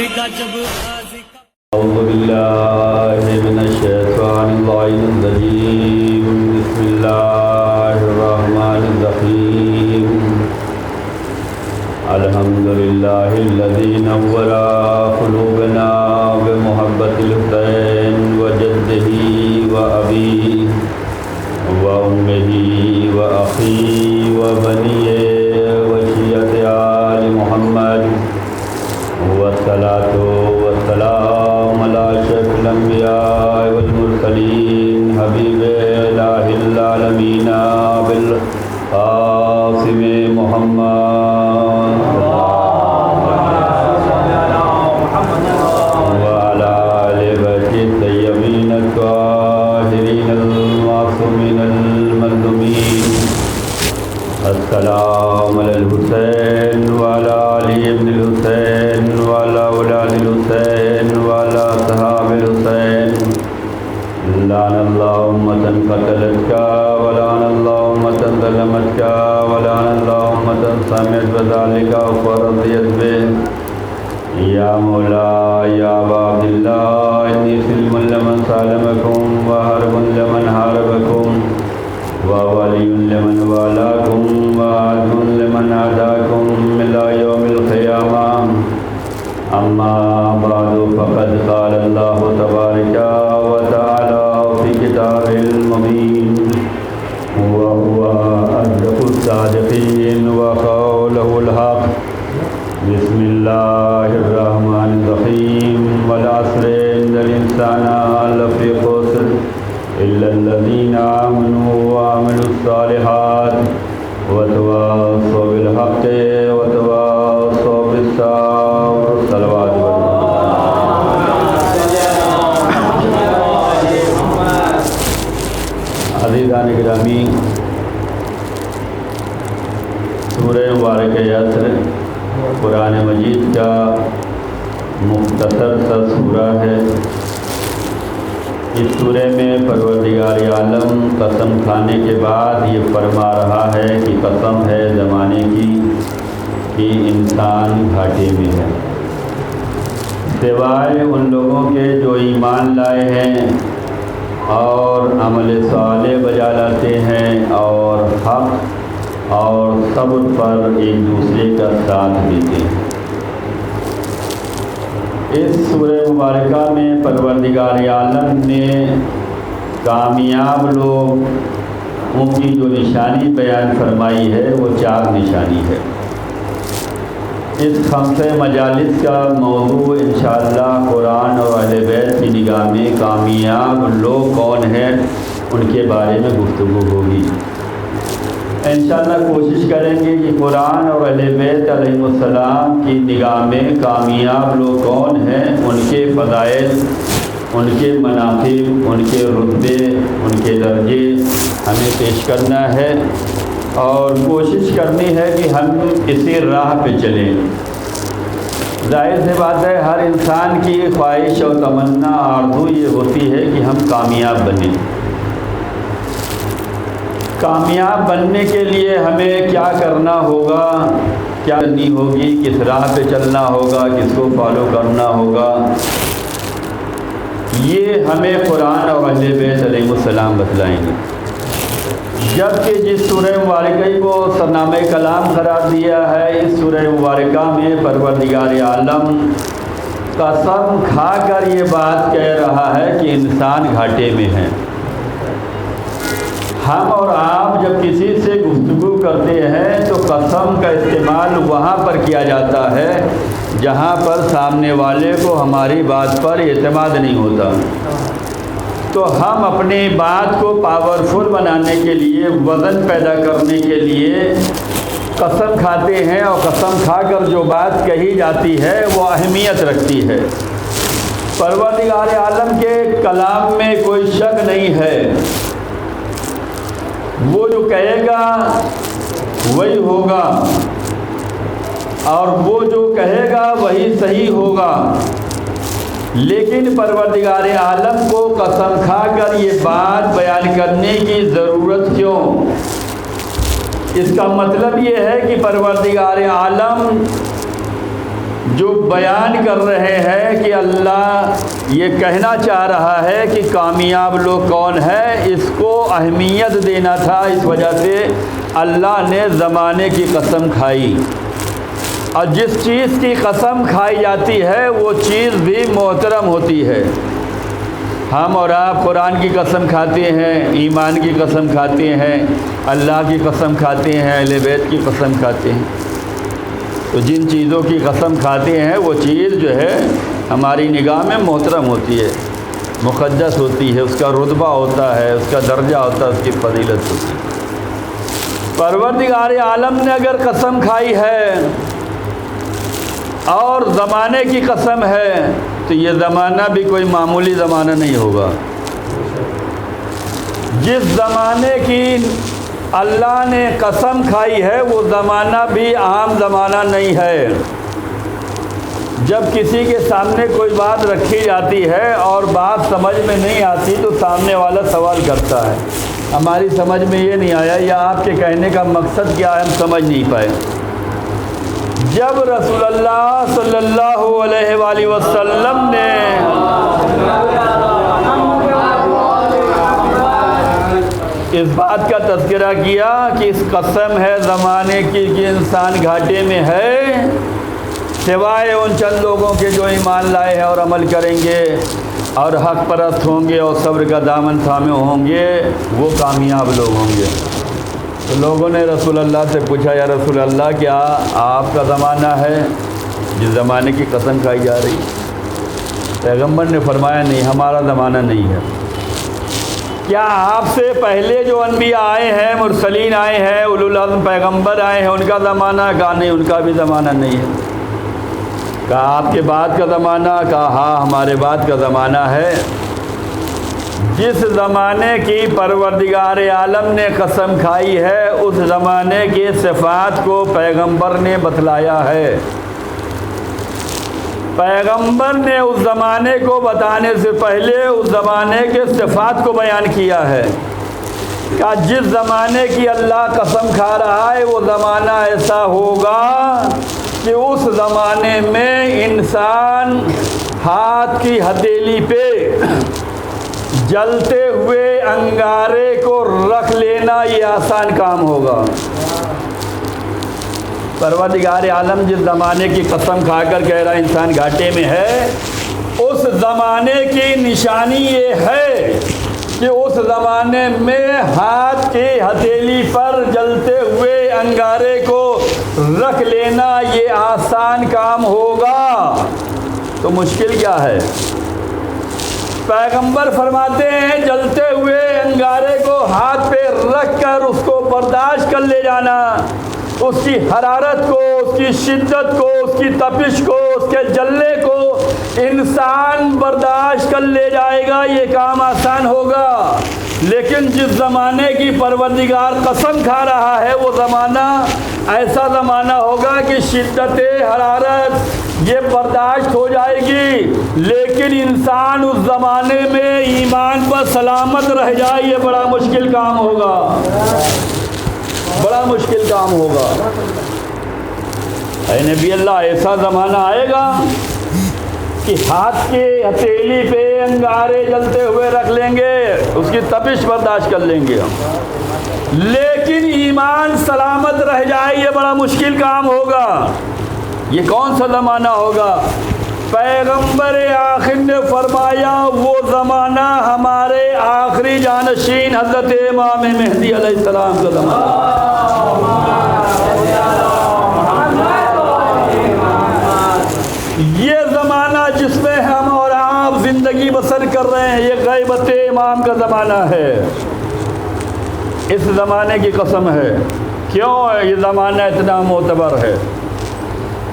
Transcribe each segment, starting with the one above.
أعوذ بالله من الشيطان الرجيم بسم الله الرحمن الرحيم الحمد لله الذي نور قلوبنا بمحبة الحسين وجده وأبيه وأمه وأخيه وبنيه وشيعة آل محمد والصلاة والسلام على أشرف الأنبياء والمرسلين حبيب إله العالمين بالقاسم محمد وعلى آل بيته الطيبين الطاهرين المعصومين المظلومين. السلام على الحسين وعلى علي بن الحسين وعلى أولاد الحسين وعلى أصحاب الحسين. لعن الله أمة قتلتك ولعن الله أمة ظلمتك ولعن الله أمة سمعت بذلك فرضيت به. يا مولاي يا أبا عبد الله إني سلم لمن سالمكم وحرب لمن حاربكم وولي لمن والاكم وعدو لمن عاداكم إلى يوم القيامة. أما بعد فقد قال الله تبارك وتعالى في كتابه المبين وهو أصدق الصادقين وقوله الحق. بسم الله الرحمن الرحيم والعصر إن الإنسان لفي خسر إلا الذين آمنوا وعملوا الصالحات وتواصوا بالحق وتواصوا بالصبر. صلوات عزیزان گرامی، سورہ مبارک یسر قرآن مجید کا مختصر سا سورہ ہے. اس سورہ میں پروردگار عالم قسم کھانے کے بعد یہ فرما رہا ہے کہ قسم ہے زمانے کی کہ انسان گھاٹے میں ہے، سوائے ان لوگوں کے جو ایمان لائے ہیں اور عمل صالح بجا لاتے ہیں اور حق اور صبر پر ایک دوسرے کا ساتھ دیتے ہیں. اس سورہ مبارکہ میں پروردگار عالم نے کامیاب لوگوں کی جو نشانی بیان فرمائی ہے وہ 4 نشانی ہے. اس 5 مجالس کا موضوع انشاءاللہ قرآن اور اہل بیت کی نگاہ میں کامیاب لوگ کون ہیں ان کے بارے میں گفتگو ہوگی. انشاءاللہ کوشش کریں گے کہ قرآن اور اہل بیت علیہ السلام کی نگاہ میں کامیاب لوگ کون ہیں، ان کے فضائل، ان کے مناقب، ان کے رتبے، ان کے درجے ہمیں پیش کرنا ہے اور کوشش کرنی ہے کہ ہم اسی راہ پہ چلیں. ظاہر سی بات ہے ہر انسان کی خواہش اور تمنا آرزو یہ ہوتی ہے کہ ہم کامیاب بنیں. کامیاب بننے کے لیے ہمیں کیا کرنا ہوگا، کیا کرنی ہوگی، کس راہ پہ چلنا ہوگا، کس کو فالو کرنا ہوگا، یہ ہمیں قرآن اور اہل بیت علیہ السلام بتلائیں گے. جبکہ جس سورہ مبارکہ کو سرنامہ کلام قرار دیا ہے، اس سورہ مبارکہ میں پروردگار عالم قسم کھا کر یہ بات کہہ رہا ہے کہ انسان گھاٹے میں ہے. ہم اور آپ جب کسی سے گفتگو کرتے ہیں تو قسم کا استعمال وہاں پر کیا جاتا ہے جہاں پر سامنے والے کو ہماری بات پر اعتماد نہیں ہوتا. تو ہم اپنی بات کو پاورفل بنانے کے لیے، وزن پیدا کرنے کے لیے قسم کھاتے ہیں اور قسم کھا کر جو بات کہی جاتی ہے وہ اہمیت رکھتی ہے. پروردگار عالم کے کلام میں کوئی شک نہیں ہے، وہ جو کہے گا وہی ہوگا اور وہ جو کہے گا وہی صحیح ہوگا. لیکن پروردگار عالم کو قسم کھا کر یہ بات بیان کرنے کی ضرورت کیوں؟ اس کا مطلب یہ ہے کہ پروردگار عالم جو بیان کر رہے ہیں کہ اللہ یہ کہنا چاہ رہا ہے کہ کامیاب لوگ کون ہے، اس کو اہمیت دینا تھا، اس وجہ سے اللہ نے زمانے کی قسم کھائی، اور جس چیز کی قسم کھائی جاتی ہے وہ چیز بھی محترم ہوتی ہے۔ ہم اور آپ قرآن کی قسم کھاتے ہیں، ایمان کی قسم کھاتے ہیں، اللہ کی قسم کھاتے ہیں، اہل بیت کی قسم کھاتے ہیں، تو جن چیزوں کی قسم کھاتے ہیں وہ چیز جو ہے ہماری نگاہ میں محترم ہوتی ہے، مقدس ہوتی ہے، اس کا رتبہ ہوتا ہے، اس کا درجہ ہوتا ہے، اس کی فضیلت ہوتی ہے۔ پروردگار عالم نے اگر قسم کھائی ہے اور زمانے کی قسم ہے تو یہ زمانہ بھی کوئی معمولی زمانہ نہیں ہوگا۔ جس زمانے کی اللہ نے قسم کھائی ہے وہ زمانہ بھی عام زمانہ نہیں ہے۔ جب کسی کے سامنے کوئی بات رکھی جاتی ہے اور بات سمجھ میں نہیں آتی تو سامنے والا سوال کرتا ہے، ہماری سمجھ میں یہ نہیں آیا، یا آپ کے کہنے کا مقصد کیا ہے، ہم سمجھ نہیں پائے۔ جب رسول اللہ صلی اللہ علیہ وآلہ وسلم نے اس بات کا تذکرہ کیا کہ اس قسم ہے زمانے کی کہ انسان گھاٹے میں ہے، سوائے ان چند لوگوں کے جو ایمان لائے ہیں اور عمل کریں گے اور حق پرست ہوں گے اور صبر کا دامن تھامے ہوں گے، وہ کامیاب لوگ ہوں گے۔ تو لوگوں نے رسول اللہ سے پوچھا، یا رسول اللہ کیا آپ کا زمانہ ہے جس زمانے کی قسم کھائی جا رہی؟ پیغمبر نے فرمایا نہیں، ہمارا زمانہ نہیں ہے۔ کیا آپ سے پہلے جو انبیاء آئے ہیں، مرسلین آئے ہیں، اولو العزم پیغمبر آئے ہیں، ان کا زمانہ؟ کہا نہیں، ان کا بھی زمانہ نہیں ہے۔ کہا آپ کے بعد کا زمانہ؟ کہا ہاں، ہمارے بعد کا زمانہ ہے۔ جس زمانے کی پروردگار عالم نے قسم کھائی ہے اس زمانے کی صفات کو پیغمبر نے بتلایا ہے۔ پیغمبر نے اس زمانے کو بتانے سے پہلے اس زمانے کے صفات کو بیان کیا ہے کہ جس زمانے کی اللہ قسم کھا رہا ہے وہ زمانہ ایسا ہوگا کہ اس زمانے میں انسان ہاتھ کی ہتھیلی پہ جلتے ہوئے انگارے کو رکھ لینا یہ آسان کام ہوگا۔ پروردگار عالم جس زمانے کی قسم کھا کر کہہ رہا انسان گھاٹے میں ہے، اس زمانے کی نشانی یہ ہے کہ اس زمانے میں ہاتھ کی ہتھیلی پر جلتے ہوئے انگارے کو رکھ لینا یہ آسان کام ہوگا۔ تو مشکل کیا ہے؟ پیغمبر فرماتے ہیں جلتے ہوئے انگارے کو ہاتھ پہ رکھ کر اس کو برداشت کر لے جانا، اس کی حرارت کو، اس کی شدت کو، اس کی تپش کو، اس کے جلنے کو انسان برداشت کر لے جائے گا، یہ کام آسان ہوگا۔ لیکن جس زمانے کی پروردگار قسم کھا رہا ہے وہ زمانہ ایسا زمانہ ہوگا کہ شدت حرارت یہ برداشت ہو جائے گی، لیکن انسان اس زمانے میں ایمان پر سلامت رہ جائے، یہ بڑا مشکل کام ہوگا، بڑا مشکل کام ہوگا۔ اے نبی اللہ، ایسا زمانہ آئے گا کہ ہاتھ کی ہتھیلی پہ انگارے جلتے ہوئے رکھ لیں گے، اس کی تپش برداشت کر لیں گے، لیکن ایمان سلامت رہ جائے، یہ بڑا مشکل کام ہوگا۔ یہ کون سا زمانہ ہوگا؟ پیغمبر آخر نے فرمایا وہ زمانہ ہمارے آخری جانشین حضرت امام مہدی علیہ السلام کا زمانہ۔ یہ زمانہ جس میں ہم اور آپ زندگی بسر کر رہے ہیں یہ غیبت امام کا زمانہ ہے۔ اس زمانے کی قسم ہے۔ کیوں یہ زمانہ اتنا معتبر ہے؟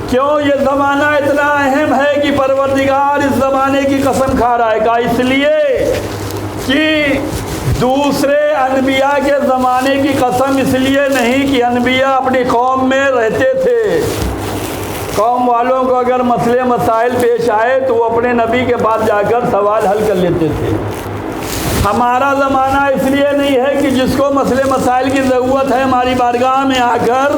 کیوں یہ زمانہ اتنا اہم ہے کہ پروردگار اس زمانے کی قسم کھا رہا ہے؟ کہ اس لیے کہ دوسرے انبیاء کے زمانے کی قسم اس لیے نہیں کہ انبیاء اپنی قوم میں رہتے تھے، قوم والوں کو اگر مسئلے مسائل پیش آئے تو وہ اپنے نبی کے پاس جا کر سوال حل کر لیتے تھے۔ ہمارا زمانہ اس لیے نہیں ہے کہ جس کو مسئلے مسائل کی ضرورت ہے ہماری بارگاہ میں آ کر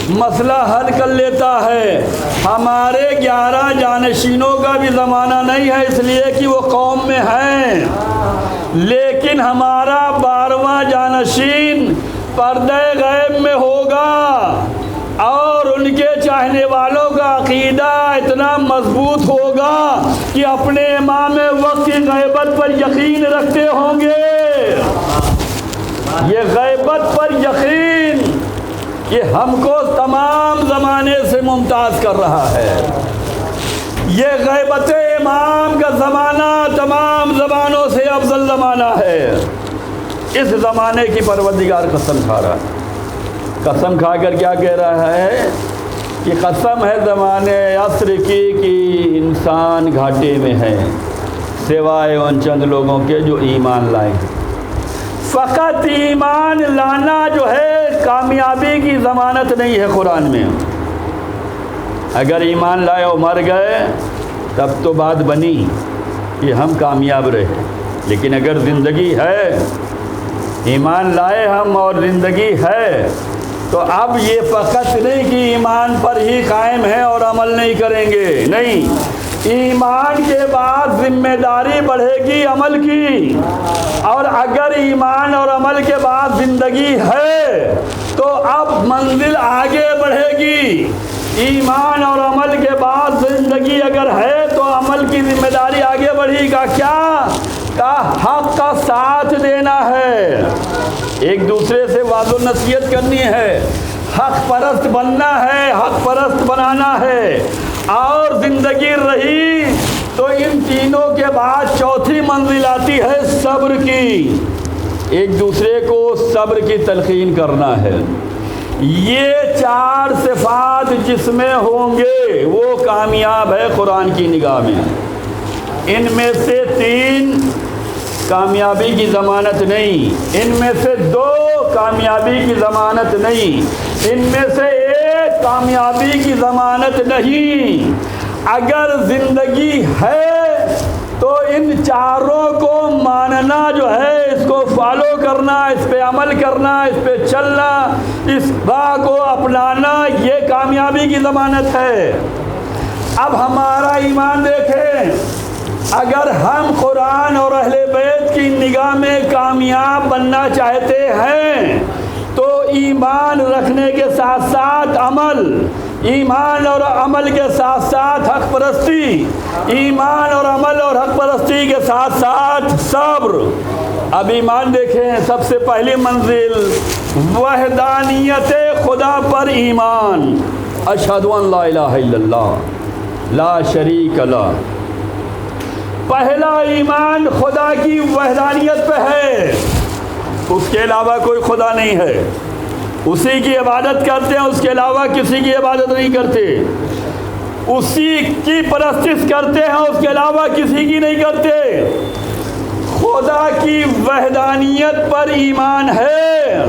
مسئلہ حل کر لیتا ہے۔ ہمارے 11 جانشینوں کا بھی زمانہ نہیں ہے، اس لیے کہ وہ قوم میں ہیں، لیکن ہمارا 12واں جانشین پردہ غیب میں ہوگا، اور ان کے چاہنے والوں کا عقیدہ اتنا مضبوط ہوگا کہ اپنے امام وقت کی غیبت پر یقین رکھتے ہوں گے۔ یہ غیبت پر یقین یہ ہم کو تمام زمانے سے ممتاز کر رہا ہے۔ یہ غیبت امام کا زمانہ تمام زمانوں سے افضل زمانہ ہے۔ اس زمانے کی پروردگار قسم کھا رہا ہے، قسم کھا کر کیا کہہ رہا ہے کہ قسم ہے زمانے عصر کی کہ انسان گھاٹے میں ہے سوائے ان چند لوگوں کے جو ایمان لائے۔ فقط ایمان لانا جو ہے کامیابی کی ضمانت نہیں ہے قرآن میں۔ اگر ایمان لائے اور مر گئے تب تو بات بنی کہ ہم کامیاب رہے، لیکن اگر زندگی ہے، ایمان لائے ہم اور زندگی ہے، تو اب یہ فقط نہیں کہ ایمان پر ہی قائم ہے اور عمل نہیں کریں گے، نہیں، ایمان کے بعد ذمہ داری بڑھے گی عمل کی، اور اگر ایمان اور عمل کے بعد زندگی ہے تو اب منزل آگے بڑھے گی۔ ایمان اور عمل کے بعد زندگی اگر ہے تو عمل کی ذمہ داری آگے بڑھے گا، کیا کا حق کا ساتھ دینا ہے، ایک دوسرے سے وعظ و نصیحت کرنی ہے، حق پرست بننا ہے، حق پرست بنانا ہے، اور زندگی رہی تو ان تینوں کے بعد چوتھی منزل آتی ہے صبر کی، ایک دوسرے کو صبر کی تلقین کرنا ہے۔ یہ 4 صفات جس میں ہوں گے وہ کامیاب ہے قرآن کی نگاہ میں۔ ان میں سے 3 کامیابی کی ضمانت نہیں، ان میں سے 2 کامیابی کی ضمانت نہیں، ان میں سے 1 کامیابی کی ضمانت نہیں۔ اگر زندگی ہے تو ان 4 کو ماننا جو ہے، اس کو فالو کرنا، اس پہ عمل کرنا، اس پہ چلنا، اس راہ کو اپنانا، یہ کامیابی کی ضمانت ہے۔ اب ہمارا ایمان دیکھیں، اگر ہم قرآن اور اہل بیت کی نگاہ میں کامیاب بننا چاہتے ہیں تو ایمان رکھنے کے ساتھ ساتھ عمل، ایمان اور عمل کے ساتھ ساتھ حق پرستی، ایمان اور عمل اور حق پرستی کے ساتھ ساتھ صبر۔ اب ایمان دیکھیں، سب سے پہلی منزل وحدانیت خدا پر ایمان، اشہد ان لا الہ الا اللہ لا شریک لہ۔ پہلا ایمان خدا کی وحدانیت پہ ہے، اس کے علاوہ کوئی خدا نہیں ہے، اسی کی عبادت کرتے ہیں، اس کے علاوہ کسی کی عبادت نہیں کرتے، اسی کی پرستش کرتے ہیں، اس کے علاوہ کسی کی نہیں کرتے۔ خدا کی وحدانیت پر ایمان ہے،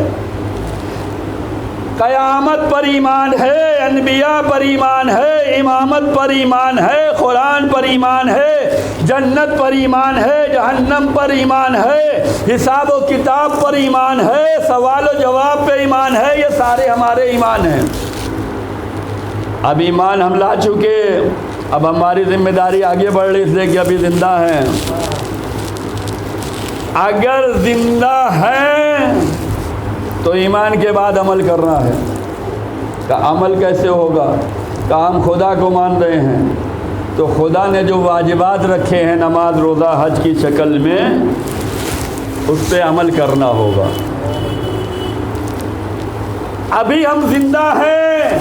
قیامت پر ایمان ہے، انبیاء پر ایمان ہے، امامت پر ایمان ہے، قرآن پر ایمان ہے، جنت پر ایمان ہے، جہنم پر ایمان ہے، حساب و کتاب پر ایمان ہے، سوال و جواب پہ ایمان ہے، یہ سارے ہمارے ایمان ہیں۔ اب ایمان ہم لا چکے، اب ہماری ذمہ داری آگے بڑھ رہی، اس لیے کہ ابھی زندہ ہیں۔ اگر زندہ ہیں تو ایمان کے بعد عمل کرنا ہے۔ کہ عمل کیسے ہوگا؟ کہ ہم خدا کو مان رہے ہیں تو خدا نے جو واجبات رکھے ہیں نماز روزہ حج کی شکل میں، اس پہ عمل کرنا ہوگا۔ ابھی ہم زندہ ہیں،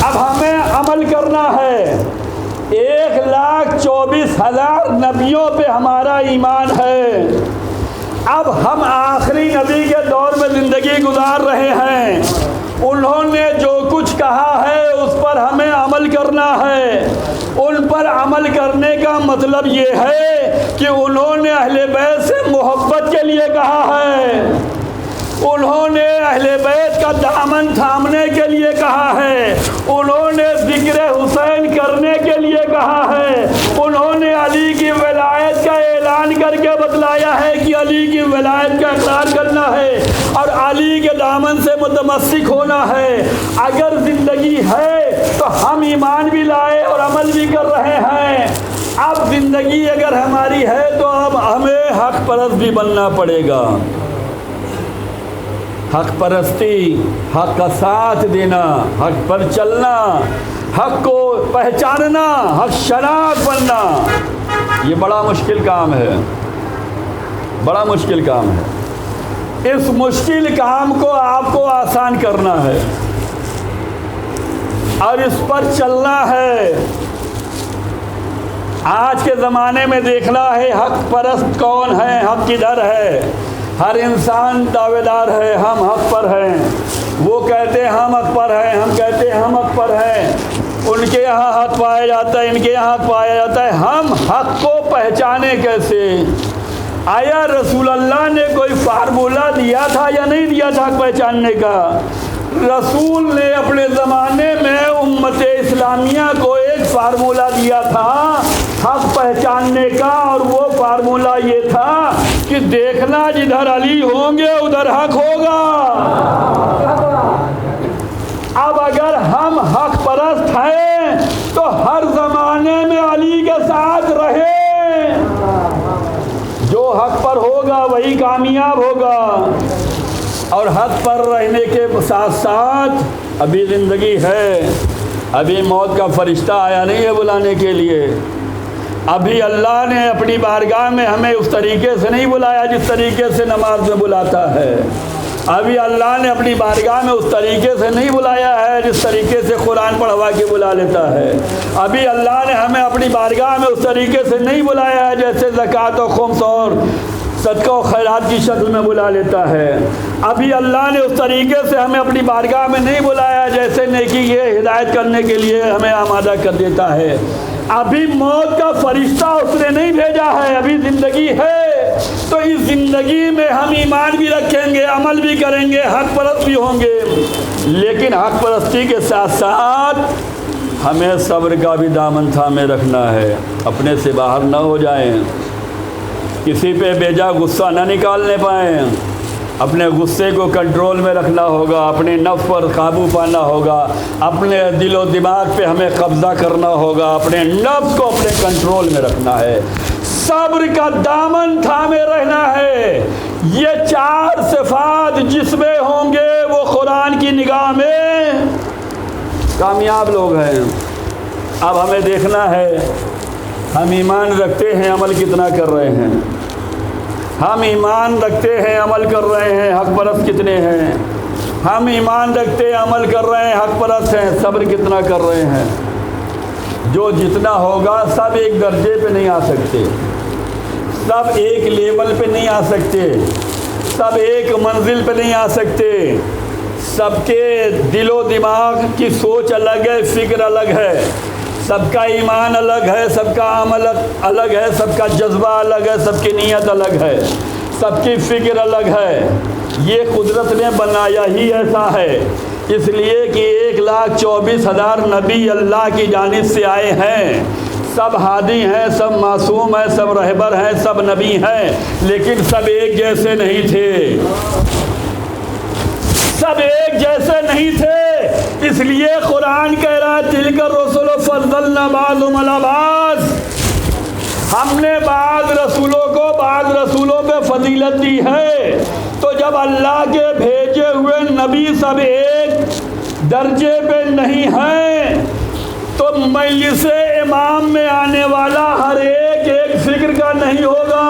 اب ہمیں عمل کرنا ہے۔ 1,24,000 نبیوں پہ ہمارا ایمان ہے۔ اب ہم آخری نبی کے دور میں زندگی گزار رہے ہیں، انہوں نے جو کچھ کہا ہے اس پر ہمیں عمل کرنا ہے۔ ان پر عمل کرنے کا مطلب یہ ہے کہ انہوں نے اہل بیت سے محبت کے لیے کہا ہے، انہوں نے اہل بیت کا دامن تھامنے کے لیے کہا ہے، انہوں نے ذکر حسین کرنے کے لیے کہا ہے، انہوں نے علی کی ولایت کا اعلان کر کے بتلایا ہے کہ علی علی کی ولایت کا اقرار کرنا ہے اور علی کے دامن سے متمسک ہونا ہے۔ اگر زندگی ہے تو ہم ایمان بھی لائے اور عمل بھی کر رہے ہیں۔ اب زندگی اگر ہماری ہے تو اب ہمیں حق پرست بھی بننا پڑے گا۔ حق پرستی، حق کا ساتھ دینا، حق پر چلنا، حق کو پہچاننا، حق شناس بننا، یہ بڑا مشکل کام ہے، بڑا مشکل کام ہے۔ اس مشکل کام کو آپ کو آسان کرنا ہے اور اس پر چلنا ہے۔ آج کے زمانے میں دیکھنا ہے حق پرست کون ہے، حق کدھر ہے۔ ہر انسان دعوے دار ہے ہم حق پر ہیں، وہ کہتے ہیں ہم حق پر ہیں، ہم کہتے ہیں ہم حق پر ہیں۔ ان کے یہاں حق پایا جاتا ہے، ان کے یہاں حق پایا جاتا ہے۔ ہم حق کو پہچانے کیسے؟ آیا رسول اللہ نے کوئی فارمولہ دیا تھا یا نہیں دیا تھا حق پہچاننے کا؟ رسول نے اپنے زمانے میں امت اسلامیہ کو ایک فارمولہ دیا تھا حق پہچاننے کا، اور وہ فارمولہ یہ تھا کہ دیکھنا جدھر علی ہوں گے ادھر حق ہوگا۔ اب اگر ہم حق پرست ہیں تو ہر زمانے میں علی کے ساتھ رہیں، جو حق پر ہوگا وہی کامیاب ہوگا۔ اور حق پر رہنے کے ساتھ ساتھ ابھی زندگی ہے، ابھی موت کا فرشتہ آیا نہیں ہے بلانے کے لیے۔ ابھی اللہ نے اپنی بارگاہ میں ہمیں اس طریقے سے نہیں بلایا جس طریقے سے نماز میں بلاتا ہے۔ ابھی اللہ نے اپنی بارگاہ میں اس طریقے سے نہیں بلایا ہے جس طریقے سے قرآن پڑھوا کے بلا لیتا ہے۔ ابھی اللہ نے ہمیں اپنی بارگاہ میں اس طریقے سے نہیں بلایا ہے جیسے زکوٰۃ و خمس اور صدقہ و خیرات کی شکل میں بلا لیتا ہے۔ ابھی اللہ نے اس طریقے سے ہمیں اپنی بارگاہ میں نہیں بلایا جیسے نیکی کی ہدایت کرنے کے لیے ہمیں آمادہ کر دیتا ہے۔ ابھی موت کا فرشتہ اس نے نہیں بھیجا ہے، ابھی زندگی ہے۔ تو اس زندگی میں ہم ایمان بھی رکھیں گے، عمل بھی کریں گے، حق پرست بھی ہوں گے، لیکن حق پرستی کے ساتھ ساتھ ہمیں صبر کا بھی دامن تھامے رکھنا ہے، اپنے سے باہر نہ ہو جائیں، کسی پہ بیجا غصہ نہ نکالنے پائیں، اپنے غصے کو کنٹرول میں رکھنا ہوگا، اپنے نفس پر قابو پانا ہوگا، اپنے دل و دماغ پہ ہمیں قبضہ کرنا ہوگا، اپنے نفس کو اپنے کنٹرول میں رکھنا ہے، صبر کا دامن تھامے رہنا ہے۔ یہ چار صفات جس میں ہوں گے وہ قرآن کی نگاہ میں کامیاب لوگ ہیں۔ اب ہمیں دیکھنا ہے ہم ایمان رکھتے ہیں، عمل کتنا کر رہے ہیں۔ ہم ایمان رکھتے ہیں، عمل کر رہے ہیں، حق پرست کتنے ہیں۔ ہم ایمان رکھتے ہیں، عمل کر رہے ہیں، حق پرست ہیں، صبر کتنا کر رہے ہیں۔ جو جتنا ہوگا سب ایک درجے پہ نہیں آ سکتے، سب ایک لیول پہ نہیں آ سکتے، سب ایک منزل پہ نہیں آ سکتے، سب کے دل و دماغ کی سوچ الگ ہے، فکر الگ ہے، سب کا ایمان الگ ہے، سب کا عمل الگ ہے، سب کا جذبہ الگ ہے، سب کی نیت الگ ہے، سب کی فکر الگ ہے۔ یہ قدرت نے بنایا ہی ایسا ہے، اس لیے کہ 1,24,000 نبی اللہ کی جانب سے آئے ہیں، سب ہادی ہیں، سب معصوم ہیں، سب رہبر ہیں، سب نبی ہیں، لیکن سب ایک جیسے نہیں تھے، سب ایک جیسے نہیں تھے۔ اس لیے قرآن کہہ رہا ہے تلک الرسل فضلنا بعضهم علی بعض، ہم نے بعض رسولوں کو بعض رسولوں پہ فضیلت دی ہے۔ تو جب اللہ کے بھیجے ہوئے نبی سب ایک درجے پہ نہیں ہیں تو مجلس امام میں آنے والا ہر ایک ایک فکر کا نہیں ہوگا،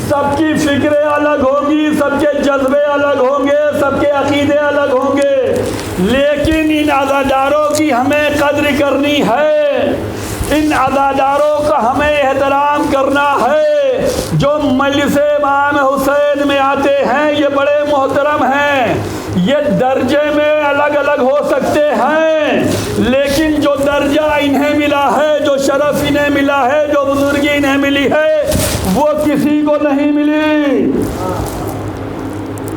سب کی فکریں الگ ہوں گی، سب کے جذبے الگ ہوں گے، سب کے عقیدے الگ ہوں گے، لیکن ان عزاداروں کی ہمیں قدر کرنی ہے، ان عزاداروں کا ہمیں احترام کرنا ہے۔ جو مجلس امام حسین میں آتے ہیں یہ بڑے محترم ہیں، یہ درجے میں الگ الگ ہو سکتے ہیں، لیکن جو درجہ انہیں ملا ہے، جو شرف انہیں ملا ہے، جو بزرگی انہیں ملی ہے وہ کسی کو نہیں ملی۔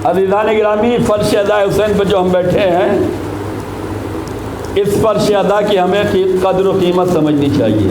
عزیزان گرامی، فرش ادا حسین پہ جو ہم بیٹھے ہیں، اس فرش ادا کی ہمیں قدر و قیمت سمجھنی چاہیے۔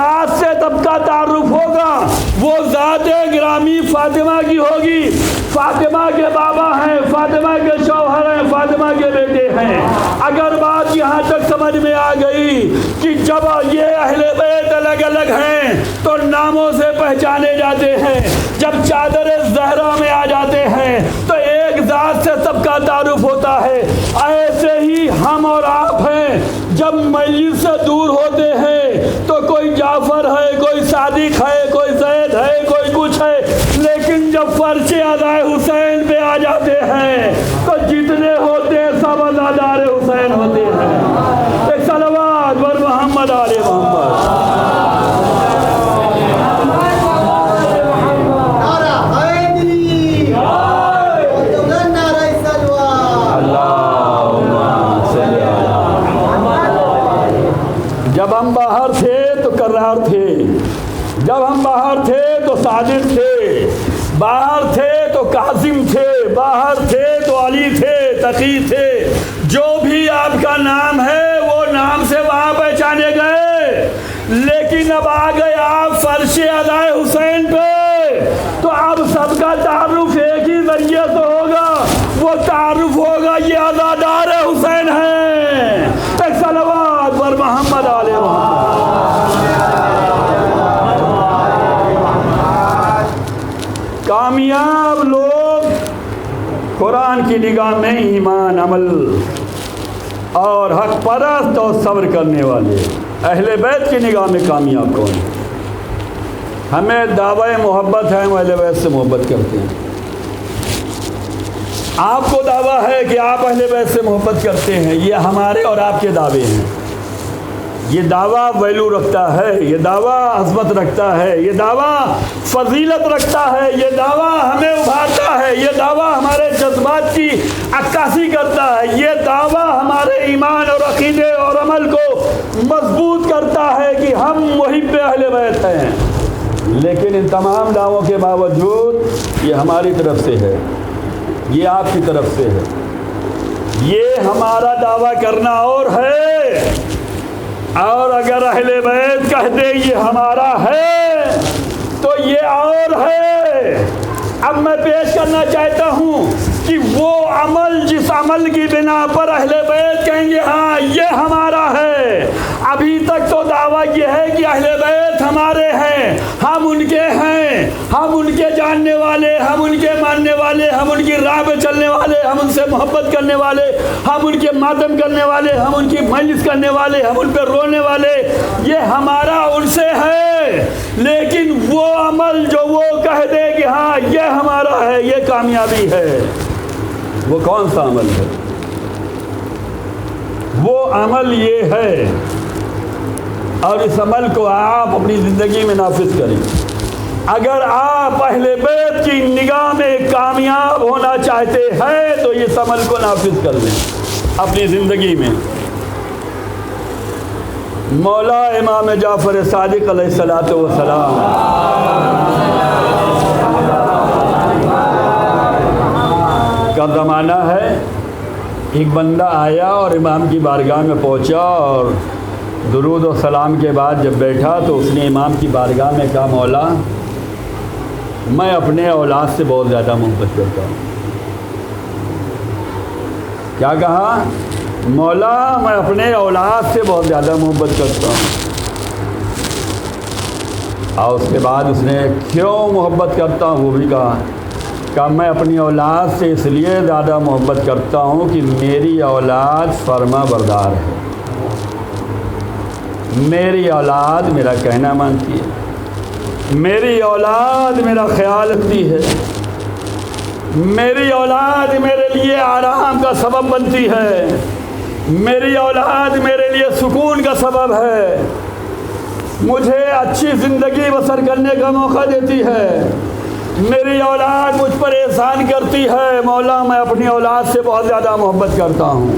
ذات سے سب کا تعارف ہوگا، وہ ذات گرامی فاطمہ کی ہوگی۔ فاطمہ کے بابا ہیں، فاطمہ کے شوہر ہیں، فاطمہ کے بیٹے ہیں۔ اگر بات یہاں تک سمجھ میں آ گئی کہ جب یہ اہل بیت الگ الگ ہیں تو ناموں سے پہچانے جاتے ہیں، جب چادر زہرا میں آ جاتے ہیں تو ایک ذات سے سب کا تعارف ہوتا ہے، ایسے ہی ہم اور آپ ہیں، جب مجلس سے دور ہوتے ہیں تو کوئی جعفر ہے، کوئی صادق ہے، کوئی زید ہے، کوئی کچھ ہے، لیکن جب فرش ادائے حسین پہ آ جاتے ہیں تو جتنے ہوتے ہیں سب ازادار حسین ہوتے ہیں۔ ایک صلوات بر محمد آل محمد۔ جب ہم باہر تھے تو کرار تھے، جب ہم باہر تھے تو صادق تھے، باہر تھے تو قاسم تھے، باہر تھے تو علی تھے، تقی تھے، جو بھی آپ کا نام ہے وہ نام سے وہاں پہچانے گئے۔ لیکن اب آ گئے آپ فرش ادائے حسین پہ تو اب سب کا تعارف ایک ہی ذریعے سے ہوگا، وہ تعارف ہوگا یہ ازادار حسین ہیں۔ ایک صلوات بر محمد آل محمد۔ کامیاب لوگ قرآن کی نگاہ میں ایمان، عمل اور حق پرست اور صبر کرنے والے، اہل بیت کی نگاہ میں کامیاب کون ہے؟ ہمیں دعوی محبت ہے، ہم اہل بیت سے محبت کرتے ہیں۔ آپ کو دعویٰ ہے کہ آپ اہل بیت سے محبت کرتے ہیں، یہ ہمارے اور آپ کے دعوے ہیں۔ یہ دعویٰ ویلو رکھتا ہے، یہ دعویٰ عظمت رکھتا ہے، یہ دعویٰ فضیلت رکھتا ہے، یہ دعویٰ ہمیں ابھارتا ہے، یہ دعویٰ ہمارے جذبات کی عکاسی کرتا ہے، یہ دعویٰ ہمارے ایمان اور عقیدے اور عمل کو مضبوط کرتا ہے کہ ہم محب اہل بیت ہیں۔ لیکن ان تمام دعووں کے باوجود یہ ہماری طرف سے ہے، یہ آپ کی طرف سے ہے۔ یہ ہمارا دعویٰ کرنا اور ہے، اور اگر اہل بیت کہہ دے یہ ہمارا ہے تو یہ اور ہے۔ اب میں پیش کرنا چاہتا ہوں کہ وہ عمل جس عمل کی بنا پر اہل بیت کہیں گے ہاں یہ ہمارا ہے، ابھی تک تو دعویٰ یہ ہے کہ اہل بیت ہمارے ہیں، ہم ان کے ہیں، ہم ان کے جاننے والے، ہم ان کے ماننے والے، ہم ان کی راہ پہ چلنے والے، ہم ان سے محبت کرنے والے، ہم ان کے ماتم کرنے والے، ہم ان کی مجلس کرنے والے، ہم ان پہ رونے والے، یہ ہمارا ان سے ہے۔ لیکن وہ عمل جو وہ کہہ دے کہ ہاں یہ ہمارا ہے، یہ کامیابی ہے، وہ کون سا عمل ہے؟ وہ عمل یہ ہے، اور اس عمل کو آپ اپنی زندگی میں نافذ کریں۔ اگر آپ اہل بیت کی نگاہ میں کامیاب ہونا چاہتے ہیں تو اس عمل کو نافذ کر لیں اپنی زندگی میں۔ مولا امام جعفر صادق علیہ الصلوۃ والسلام کا زمانہ ہے، ایک بندہ آیا اور امام کی بارگاہ میں پہنچا اور درود و سلام کے بعد جب بیٹھا تو اس نے امام کی بارگاہ میں کہا مولا میں اپنے اولاد سے بہت زیادہ محبت کرتا ہوں۔ کیا کہا؟ مولا میں اپنے اولاد سے بہت زیادہ محبت کرتا ہوں۔ اور اس کے بعد اس نے کیوں محبت کرتا ہوں وہ بھی کہا میں اپنی اولاد سے اس لیے زیادہ محبت کرتا ہوں کہ میری اولاد فرما بردار ہے، میری اولاد میرا کہنا مانتی ہے، میری اولاد میرا خیال رکھتی ہے، میری اولاد میرے لیے آرام کا سبب بنتی ہے، میری اولاد میرے لیے سکون کا سبب ہے، مجھے اچھی زندگی بسر کرنے کا موقع دیتی ہے، میری اولاد مجھ پر احسان کرتی ہے۔ مولا میں اپنی اولاد سے بہت زیادہ محبت کرتا ہوں۔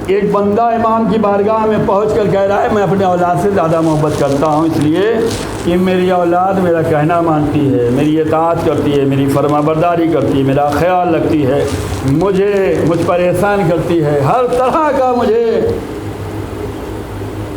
ایک بندہ امام کی بارگاہ میں پہنچ کر کہہ رہا ہے میں اپنے اولاد سے زیادہ محبت کرتا ہوں اس لیے کہ میری اولاد میرا کہنا مانتی ہے، میری اطاعت کرتی ہے، میری فرما برداری کرتی ہے، میرا خیال رکھتی ہے، مجھ پر احسان کرتی ہے، ہر طرح کا مجھے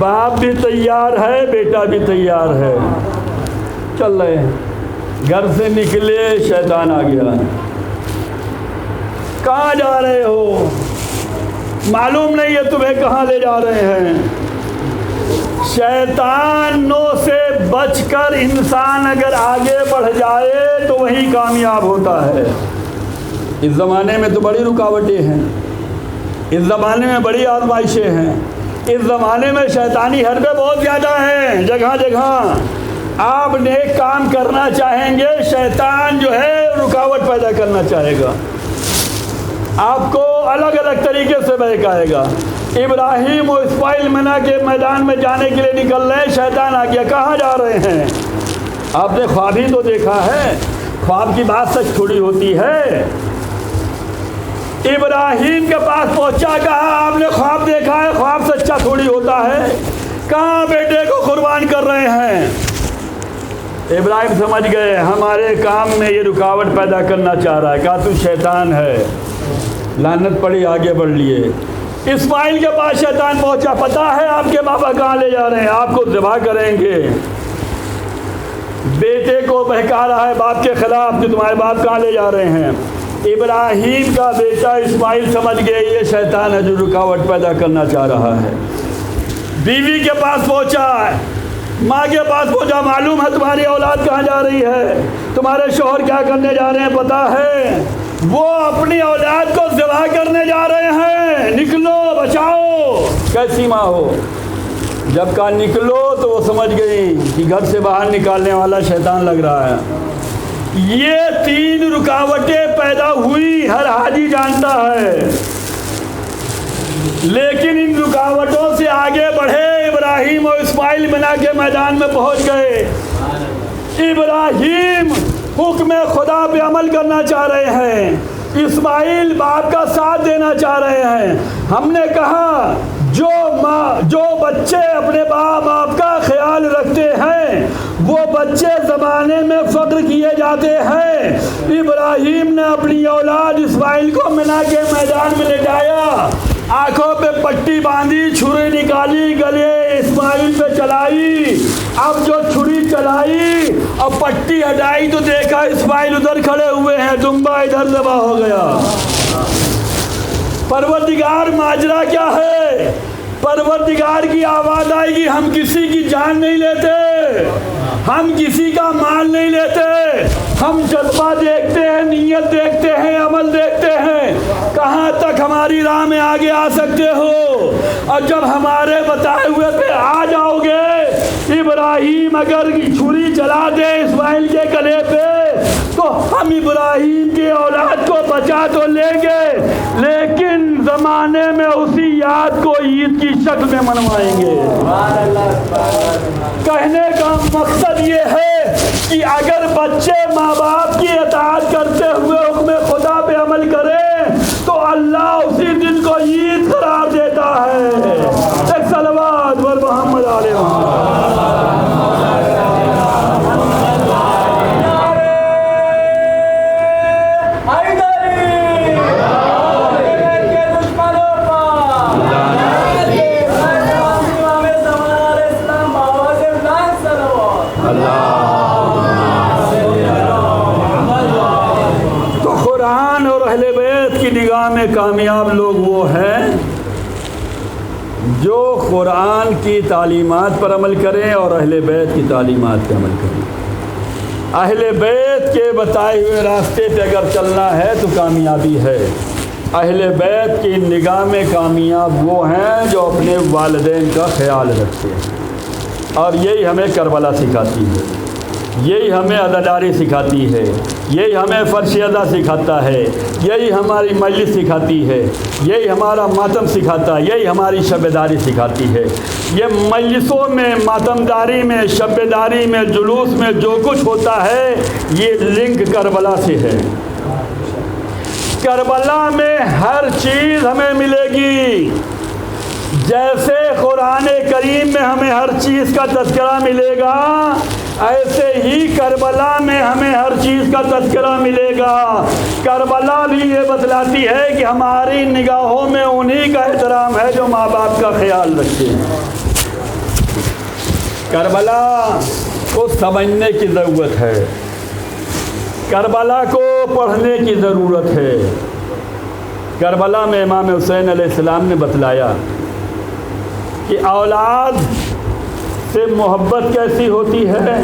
باپ بھی تیار ہے، بیٹا بھی تیار ہے، چل رہے ہیں، گھر سے نکلے شیطان آ گیا، کہاں جا رہے ہو؟ معلوم نہیں ہے تمہیں کہاں لے جا رہے ہیں۔ شیطانوں سے بچ کر انسان اگر آگے بڑھ جائے تو وہی کامیاب ہوتا ہے۔ اس زمانے میں تو بڑی رکاوٹیں ہیں، اس زمانے میں بڑی آزمائشیں ہیں، اس زمانے میں شیطانی حربیں بہت زیادہ ہیں جگہ جگہ۔ آپ نیک کام کرنا چاہیں گے، شیطان جو ہے رکاوٹ پیدا کرنا چاہے گا، آپ کو الگ الگ طریقے سے بہکائے گا۔ ابراہیم و اسماعیل منع کے میدان میں جانے کے لیے نکل رہے ہیں، شیطان آ گیا، کہاں جا رہے ہیں؟ آپ نے خواب ہی تو دیکھا ہے، خواب کی بات سچ تھوڑی ہوتی ہے۔ ابراہیم کے پاس پہنچا، کہا آپ نے خواب دیکھا ہے، خواب سچا تھوڑی ہوتا ہے، کہاں بیٹے کو قربان کر رہے ہیں؟ ابراہیم سمجھ گئے ہمارے کام میں یہ رکاوٹ پیدا کرنا چاہ رہا ہے، کہا تو شیطان ہے، لعنت پڑی، آگے بڑھ لیے۔ اسماعیل کے پاس شیطان پہنچا، پتا ہے آپ کے بابا کہاں لے جا رہے ہیں؟ آپ کو ذبح کریں گے۔ بیٹے کو بہکا رہا ہے باپ کے خلاف کہ تمہارے باپ کہاں لے جا رہے ہیں۔ ابراہیم کا بیٹا اسماعیل سمجھ گئے یہ شیطان ہے جو رکاوٹ پیدا کرنا چاہ رہا ہے۔ بیوی کے پاس پہنچا، ماں کے پاس پہنچا، معلوم ہے تمہاری اولاد کہاں جا رہی ہے، تمہارے شوہر کیا کرنے جا رہے ہیں پتا ہے؟ وہ اپنی اولاد کو ذبح کرنے جا رہے ہیں، نکلو بچاؤ۔ کیسی ماں ہو؟ جب کہا نکلو تو وہ سمجھ گئی کہ گھر سے باہر نکالنے والا شیطان لگ رہا ہے۔ یہ 3 رکاوٹیں پیدا ہوئی، ہر حاجی جانتا ہے، لیکن ان رکاوٹوں سے آگے بڑھے۔ ابراہیم اور اسماعیل منع کے میدان میں پہنچ گئے۔ ابراہیم حکم خدا پہ عمل کرنا چاہ رہے ہیں، اسماعیل باپ کا ساتھ دینا چاہ رہے ہیں۔ ہم نے کہا جو بچے اپنے باپ کا خیال رکھتے ہیں وہ بچے زمانے میں فخر کیے جاتے ہیں۔ ابراہیم نے اپنی اولاد اسماعیل کو منع کے میدان میں لٹایا، آنکھوں پہ پٹی باندھی، چھری نکالی، گلے اسماعیل پہ چلائی۔ اب جو چھری چلائی اور پٹی ہٹائی تو دیکھا اسماعیل ادھر کھڑے ہوئے ہیں، دمبا ادھر ذبح ہو گیا۔ پروردگار ماجرا کیا ہے؟ پروردگار کی آواز آئے گی، ہم کسی کی جان نہیں لیتے، ہم کسی کا مال نہیں لیتے، ہم جذبہ دیکھتے ہیں، نیت دیکھتے ہیں، عمل دیکھتے ہیں، کہاں تک ہماری راہ میں آگے آ سکتے ہو، اور جب ہمارے بتائے ہوئے پہ آ جاؤ گے۔ ابراہیم اگر چھری چلا دے اسماعیل کے گلے پہ تو ہم ابراہیم کی اولاد کو بچا تو لیں گے، لیکن زمانے میں اسی یاد کو عید کی شکل میں منوائیں گے۔ کہنے کا مقصد یہ ہے کہ اگر بچے ماں باپ کی اطاعت کرتے ہوئے حکم خدا پہ عمل کریں تو اللہ اسی دن کو عید قرار دیتا ہے۔ ایک صلوات ور محمد علیہ محمد۔ نگاہ میں کامیاب لوگ وہ ہیں جو قرآن کی تعلیمات پر عمل کریں اور اہل بیت کی تعلیمات پر عمل کریں۔ اہل بیت کے بتائے ہوئے راستے پہ اگر چلنا ہے تو کامیابی ہے۔ اہل بیت کی نگاہ میں کامیاب وہ ہیں جو اپنے والدین کا خیال رکھتے ہیں، اور یہی ہمیں کربلا سکھاتی ہے، یہی ہمیں عزاداری سکھاتی ہے، یہی ہمیں فرش ادا سکھاتا ہے، یہی ہماری مجلس سکھاتی ہے، یہی ہمارا ماتم سکھاتا ہے، یہی ہماری شبیداری سکھاتی ہے۔ یہ مجلسوں میں، ماتمداری میں، شبیداری میں، جلوس میں جو کچھ ہوتا ہے یہ لنک کربلا سے ہے۔ کربلا میں ہر چیز ہمیں ملے گی، جیسے قرآن کریم میں ہمیں ہر چیز کا تذکرہ ملے گا، ایسے ہی کربلا میں ہمیں ہر چیز کا تذکرہ ملے گا۔ کربلا بھی یہ بتلاتی ہے کہ ہماری نگاہوں میں انہی کا احترام ہے جو ماں باپ کا خیال رکھتے ہیں۔ کربلا کو سمجھنے کی ضرورت ہے، کربلا کو پڑھنے کی ضرورت ہے۔ کربلا میں امام حسین علیہ السلام نے بتلایا کہ اولاد سے محبت کیسی ہوتی ہے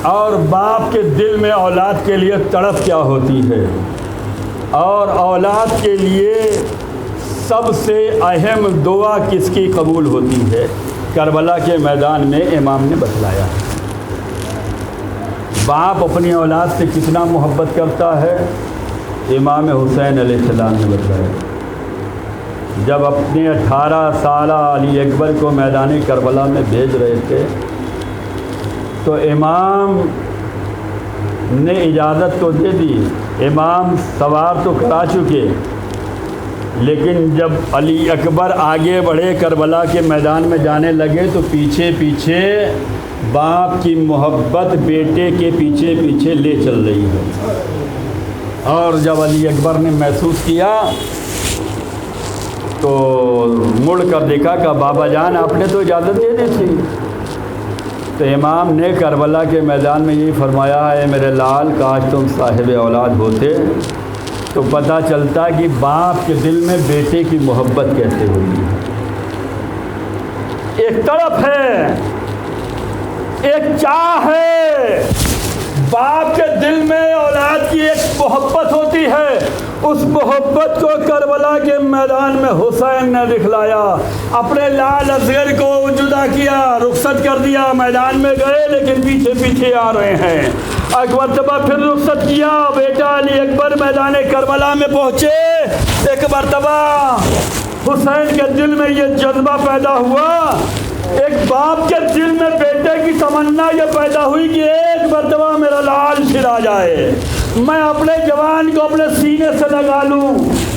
اور باپ کے دل میں اولاد کے لیے تڑپ کیا ہوتی ہے، اور اولاد کے لیے سب سے اہم دعا کس کی قبول ہوتی ہے، کربلا کے میدان میں امام نے بتلایا۔ باپ اپنی اولاد سے کتنا محبت کرتا ہے، امام حسین علیہ السلام نے بتلایا۔ جب اپنے 18 سالہ علی اکبر کو میدان کربلا میں بھیج رہے تھے تو امام نے اجازت تو دے دی، امام سوار تو کرا چکے، لیکن جب علی اکبر آگے بڑھے کربلا کے میدان میں جانے لگے تو پیچھے پیچھے باپ کی محبت بیٹے کے پیچھے پیچھے لے چل رہی ہے۔ اور جب علی اکبر نے محسوس کیا تو مڑ کر دیکھا کہ بابا جان آپ نے تو اجازت دے دی تھی۔ تو امام نے کربلا کے میدان میں یہ فرمایا ہے، میرے لال کاش تم صاحب اولاد ہوتے تو پتہ چلتا کہ باپ کے دل میں بیٹے کی محبت کیسے ہوتی ہے۔ ایک طرف ہے، ایک چاہ ہے، باپ کے دل میں اولاد کی ایک محبت ہوتی ہے، اس محبت کو کربلا کے میدان میں حسین نے دکھلایا۔ اپنے لال اصغر کو جدا کیا، رخصت کر دیا، میدان میں گئے لیکن پیچھے پیچھے آ رہے ہیں۔ ایک مرتبہ پھر رخصت کیا، بیٹا علی اکبر میدان کربلا میں پہنچے۔ ایک مرتبہ حسین کے دل میں یہ جذبہ پیدا ہوا، ایک باپ کے دل میں بیٹے کی تمنا یہ پیدا ہوئی کہ ایک مرتبہ میرا لال پھر آ جائے، میں اپنے جوان کو اپنے سینے سے لگا لوں۔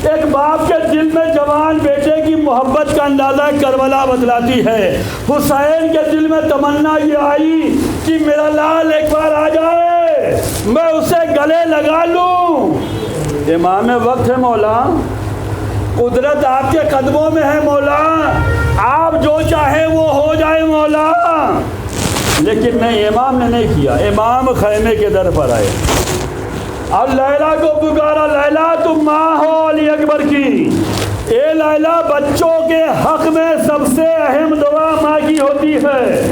ایک باپ کے دل میں جوان بیٹے کی محبت کا اندازہ کربلا بتلاتی ہے۔ حسین کے دل میں تمنا یہ آئی کہ میرا لال ایک بار آ جائے، میں اسے گلے لگا لوں۔ امام وقت ہے مولا، قدرت آپ کے قدموں میں ہے مولا، آپ جو چاہیں وہ ہو جائے مولا۔ لیکن نہیں، امام نے نہیں کیا۔ امام خیمے کے در پر آئے اور لیلا کو پکارا، لیلا تم ماں ہو علی اکبر کی، اے لیلا بچوں کے حق میں سب سے اہم دعا ماں کی ہوتی ہے۔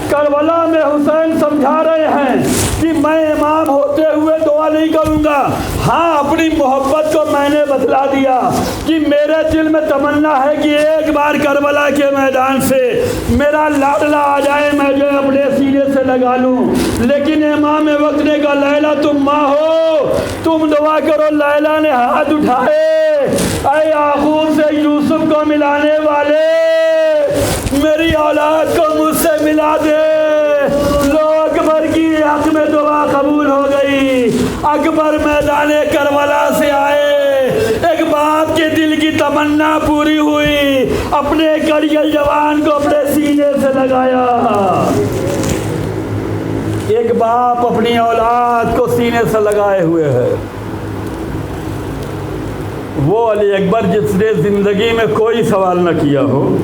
کربلا میں حسین سمجھا رہے ہیں کہ میں امام ہوتے ہوئے دعا نہیں کروں گا، ہاں اپنی محبت کو میں نے بتلا دیا کہ میرے دل میں تمنا ہے کہ ایک بار کربلا کے میدان سے میرا لاڈلا آ جائے، میں جو اپنے سینے سے لگا لوں۔ لیکن امام وقت نے کہا لیلا تم ماں ہو، تم دعا کرو۔ لیلا نے ہاتھ اٹھائے، اے یعقوب سے یوسف کو ملانے والے، میری اولاد کو مجھ سے ملا دے۔ لو اکبر کی حق میں دعا قبول ہو گئی۔ اکبر میدان کربلا سے آئے، ایک باپ کے دل کی تمنا پوری ہوئی، اپنے کڑیل جوان کو اپنے سینے سے لگایا۔ ایک باپ اپنی اولاد کو سینے سے لگائے ہوئے ہے، وہ علی اکبر جس نے زندگی میں کوئی سوال نہ کیا ہو،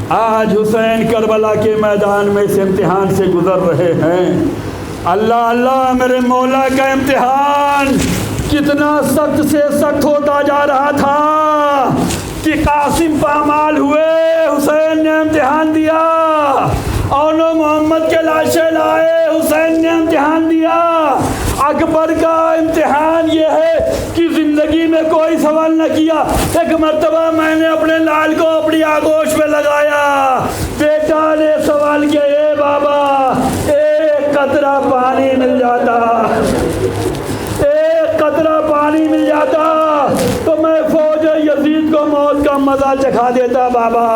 آج حسین کربلا کے میدان میں اس امتحان سے گزر رہے ہیں۔ اللہ اللہ، میرے مولا کا امتحان کتنا سخت سے سخت ہوتا جا رہا تھا کہ قاسم پامال ہوئے، حسین نے امتحان دیا، اور محمد کے لاشیں لائے، حسین نے امتحان دیا۔ اکبر کا امتحان یہ ہے کہ زندگی میں کوئی سوال نہ کیا، ایک مرتبہ میں نے اپنے لال کو اپنی آغوش میں لگایا، بیٹا نے سوال کیا، اے بابا ایک قطرہ پانی مل جاتا، ایک قطرہ پانی مل جاتا تو میں فوج یزید کو موت کا مزہ چکھا دیتا بابا۔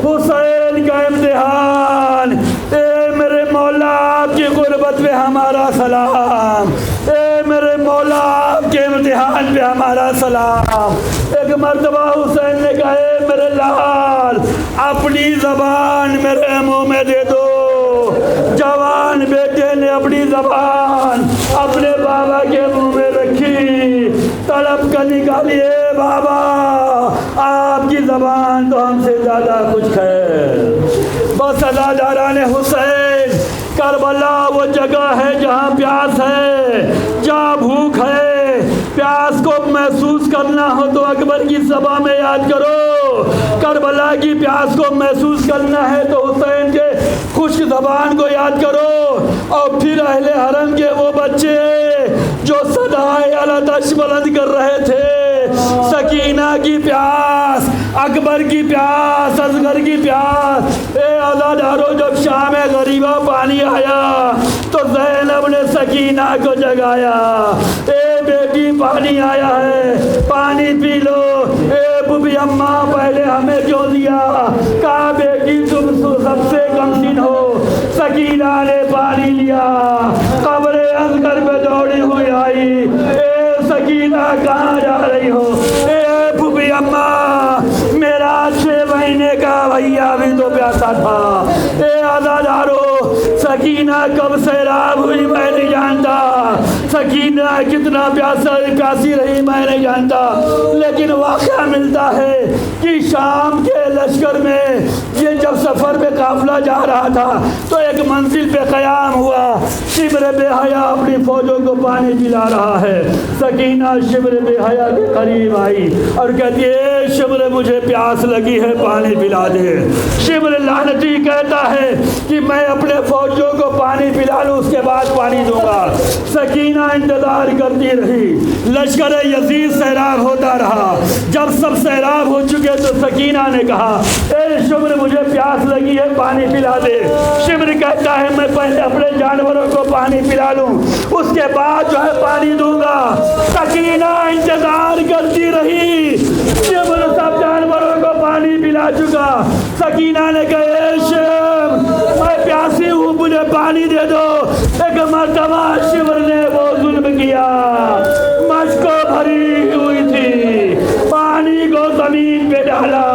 حسین کا امتحان، اے میرے مولا آپ کی غربت پہ ہمارا سلام، اے میرے مولا آپ کے امتحان پہ ہمارا سلام۔ ایک مرتبہ حسین نے کہا، اے میرے لال اپنی زبان میرے منہ میں دے دو۔ جوان بیٹے نے اپنی زبان اپنے بابا کے منہ میں رکھی، تڑپ کر نکالی، اے بابا آپ کی زبان تو ہم سے زیادہ کچھ ہے، بس سزاداران حسین، کربلا وہ جگہ ہے جہاں پیاس ہے، جہاں بھوک ہے۔ پیاس کو محسوس کرنا ہو تو اکبر کی سبا میں یاد کرو، کربلا کی پیاس کو محسوس کرنا ہے تو حسین کے خشک زبان کو یاد کرو، اور پھر اہل حرم کے وہ بچے جو صدائے العطش بلند کر رہے تھے، سکینہ کی پیاس، اکبر کی پیاس، اصغر کی پیاس۔ اے عزادارو، جب شام غریبہ پانی آیا تو زینب نے سکینہ کو جگایا، اے بیٹی پانی آیا ہے، پانی پی لو۔ اے بوبی اماں، پہلے ہمیں کیوں دیا؟ کہا بیٹی تم سب سے کم سن ہو۔ سکینہ نے پانی لیا، قبر اصغر پہ دوڑی ہوئی آئی، اے سکینہ کہاں جا رہی ہو؟ اے بوبی اماں، میرا 6 مہینے کا بھیا بھی تو پیاسا تھا۔ اے عزادارو، سکینہ کب سیراب ہوئی میں نہیں جانتا، سکینہ کتنا پیاسی رہی میں نہیں جانتا، لیکن واقعہ ملتا ہے کہ شام کے لشکر میں یہ جب سفر پہ قافلہ جا رہا تھا تو ایک منزل پہ قیام ہوا، شبر بے حیا اپنی فوجوں کو پانی پلا رہا ہے۔ سکینہ شبر بے حیا کے قریب آئی اور کہتی ہے، شبر مجھے پیاس لگی ہے، پانی پلا دے۔ شبر لعنتی کہتا ہے کہ میں اپنے فوجوں کو پانی پلا لوں، اس کے بعد پانی دوں گا۔ سکینہ انتظار کرتی رہی، لشکر یزید سیراب ہوتا رہا۔ جب سب سیراب ہو چکے تو سکینہ نے کہا، اے شبر مجھے پیاس لگی ہے، پانی پلا دے۔ شبر کہتا ہے، میں پہلے اپنے جانوروں کو پانی پلا لوں، اس کے بعد جو ہے پانی دوں گا۔ سکینہ انتظار کرتی رہی، شبر سب جانوروں کو پانی پلا چکا۔ سکینہ نے کہا، اے شبر میں پیاسی ہوں، مجھے پانی دے دو۔ ایک مرتبہ شبر نے وہ ظلم کیا، مشکوں بھری ہوئی تھی، پانی کو زمین پہ ڈالا،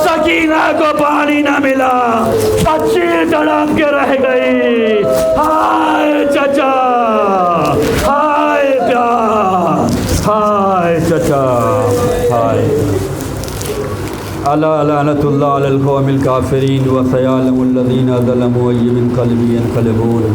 سکینہ کو پانی نہ ملا، اچھی تڑپ کے رہ گئی۔ ہائے چچا، ہائے پیار، ہائے چچا، ہائے۔ الا لعنت اللہ علی القوم الکافرین وسیعلم الذین ظلموا ای منقلب ینقلبون۔